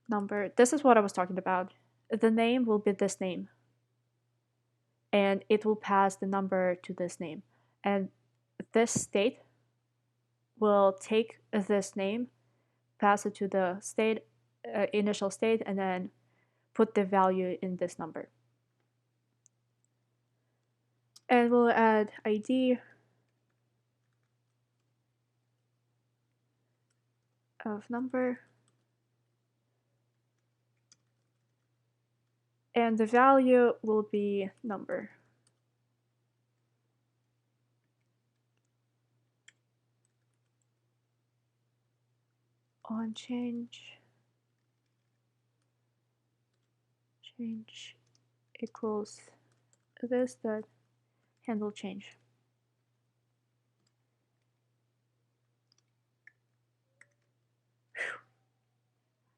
number. This is what I was talking about. The name will be this name. And it will pass the number to this name. And this state will take this name, pass it to the state, initial state, and then put the value in this number. And we'll add ID of number. And the value will be number. On change equals this dot handle change.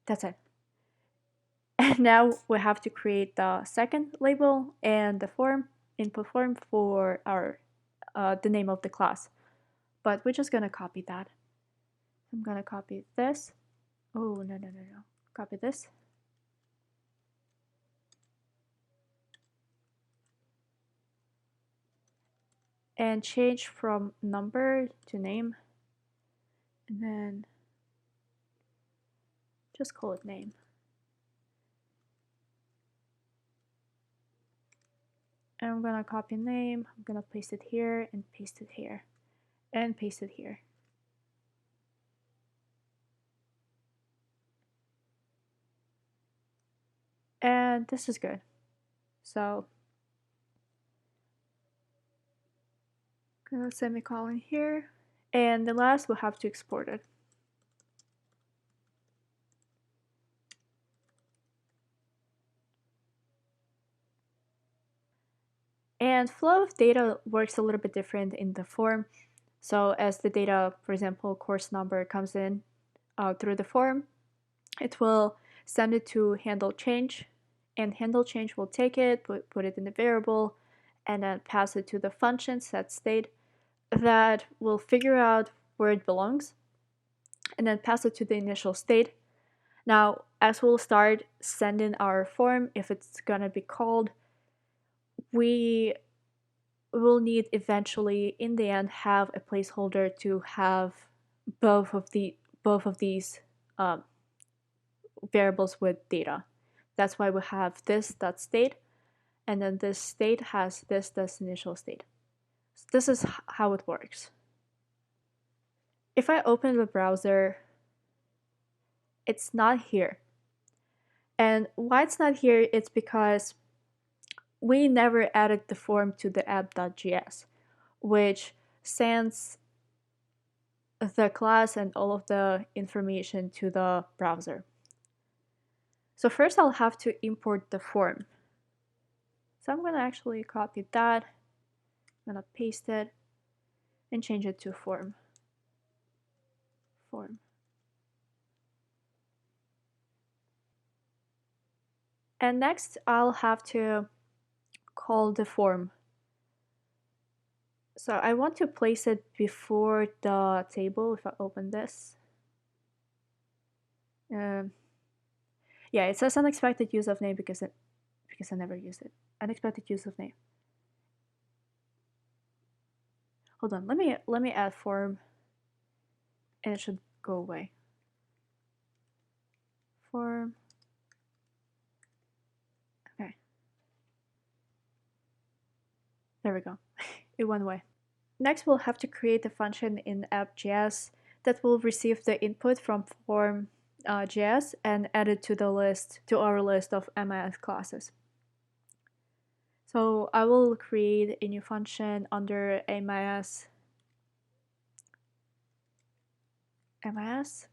That's it. Now we have to create the second label and the form, input form for our the name of the class. But we're just gonna copy that. I'm gonna copy this. Oh, no. Copy this. And change from number to name. And then just call it name. And I'm gonna copy name. I'm gonna paste it here and paste it here and paste it here. And this is good. So gonna semicolon here. And the last we'll have to export it. And flow of data works a little bit different in the form. So as the data, for example, course number comes in through the form, it will send it to handle change, and handle change will take it, put it in the variable, and then pass it to the function set state that will figure out where it belongs, and then pass it to the initial state. Now, as we'll start sending our form, if it's gonna be called, we will need eventually, in the end, have a placeholder to have both of these variables with data. That's why we have this dot state, and then this state has this initial state. So this is how it works. If I open the browser, it's not here. And why it's not here, it's because we never added the form to the app.js, which sends the class and all of the information to the browser. So first I'll have to import the form. So I'm going to actually copy that, I'm going to paste it, and change it to form. And next I'll have to call the form. So I want to place it before the table. If I open this, yeah, it says unexpected use of name because I never used it. Unexpected use of name. Hold on, let me add form, and it should go away. Form. Okay. There we go. It went away. Next, we'll have to create a function in app.js that will receive the input from form.js and add it to our list of MIS classes. So I will create a new function under MIS class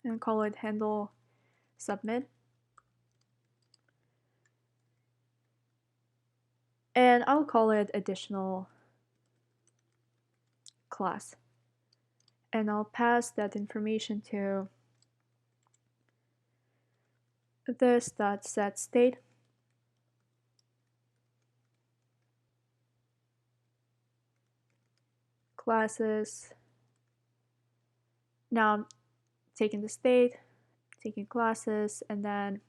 and call it handle submit. And I'll call it additional class. And I'll pass that information to this.setState. Classes. Now I'm taking the state, taking classes, and then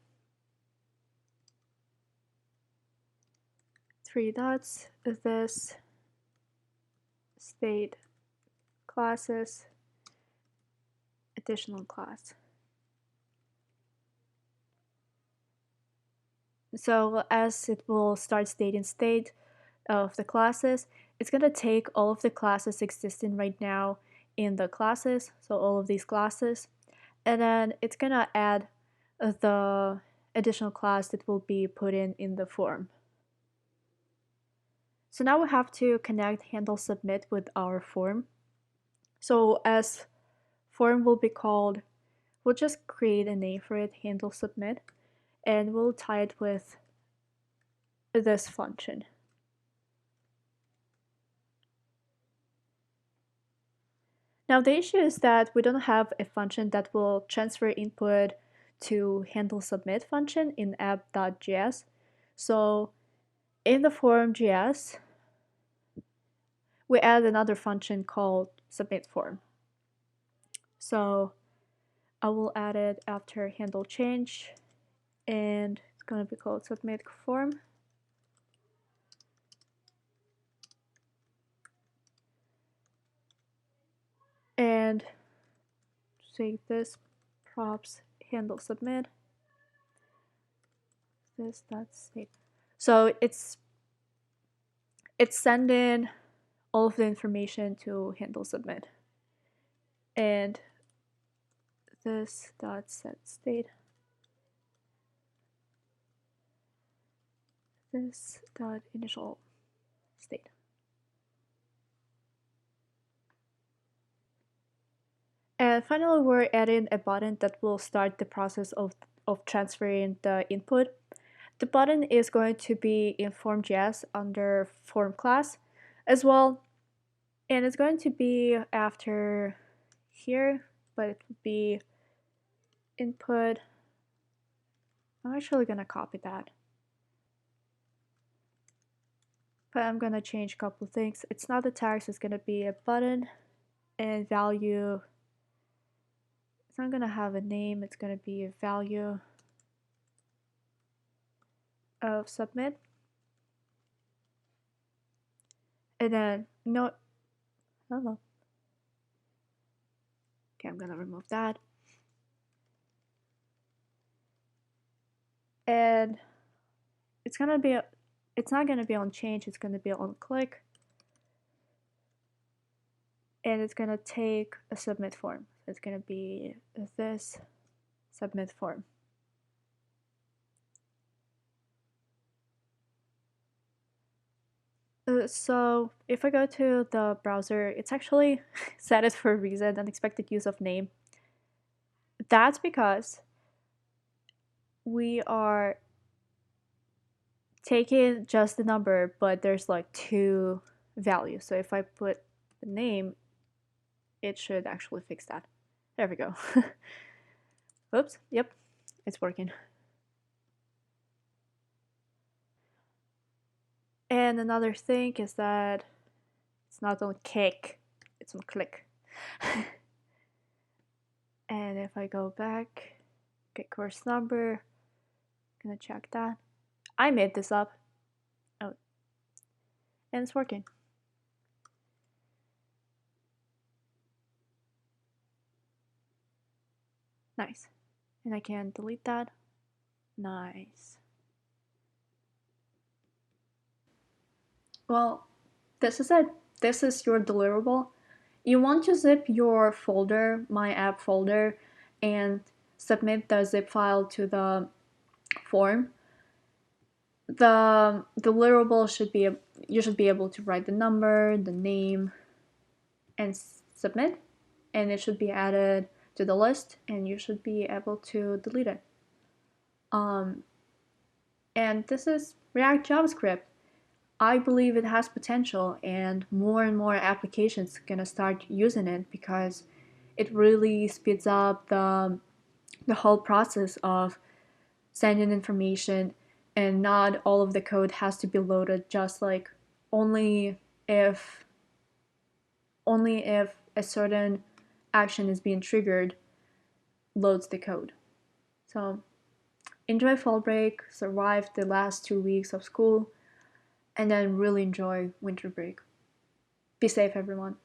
3 dots, this state classes, additional class. So as it will start stating state of the classes, it's going to take all of the classes existing right now in the classes, so all of these classes, and then it's going to add the additional class that will be put in the form. So now we have to connect handle submit with our form. So as form will be called, we'll just create a name for it, handle submit, and we'll tie it with this function. Now the issue is that we don't have a function that will transfer input to handle submit function in app.js. So in the form.js, we add another function called submit form. So I will add it after handle change, and it's going to be called submit form. And say this props handle submit, this dot state. So it's sending all of the information to handle submit, and this dot set state, this dot initial state. And finally, we're adding a button that will start the process of transferring the input. The button is going to be in form.js under form class as well, and it's going to be after here, but it would be input. I'm actually going to copy that, but I'm going to change a couple of things. It's not a tag, so it's going to be a button, and value, it's not going to have a name, it's going to be a value of submit. And then no, hello. Okay, I'm gonna remove that. And it's not gonna be on change, it's gonna be on click. And it's gonna take a submit form. It's gonna be this submit form. So if I go to the browser, it's actually set it for a reason, unexpected use of name. That's because we are taking just the number, but there's like two values. So if I put the name, it should actually fix that. There we go. Oops, yep, it's working. And another thing is that it's not on kick, it's on click. And if I go back, get course number, gonna check that. I made this up. Oh, and it's working. Nice. And I can delete that. Nice. Well, this is it. This is your deliverable. You want to zip your folder, my app folder, and submit the zip file to the form. The deliverable should be, you should be able to write the number, the name, and submit, and it should be added to the list, and you should be able to delete it. And this is React JavaScript. I believe it has potential, and more applications are gonna start using it because it really speeds up the whole process of sending information, and not all of the code has to be loaded, just like only if a certain action is being triggered loads the code. So enjoy fall break, survive the last 2 weeks of school, and then really enjoy winter break. Be safe, everyone.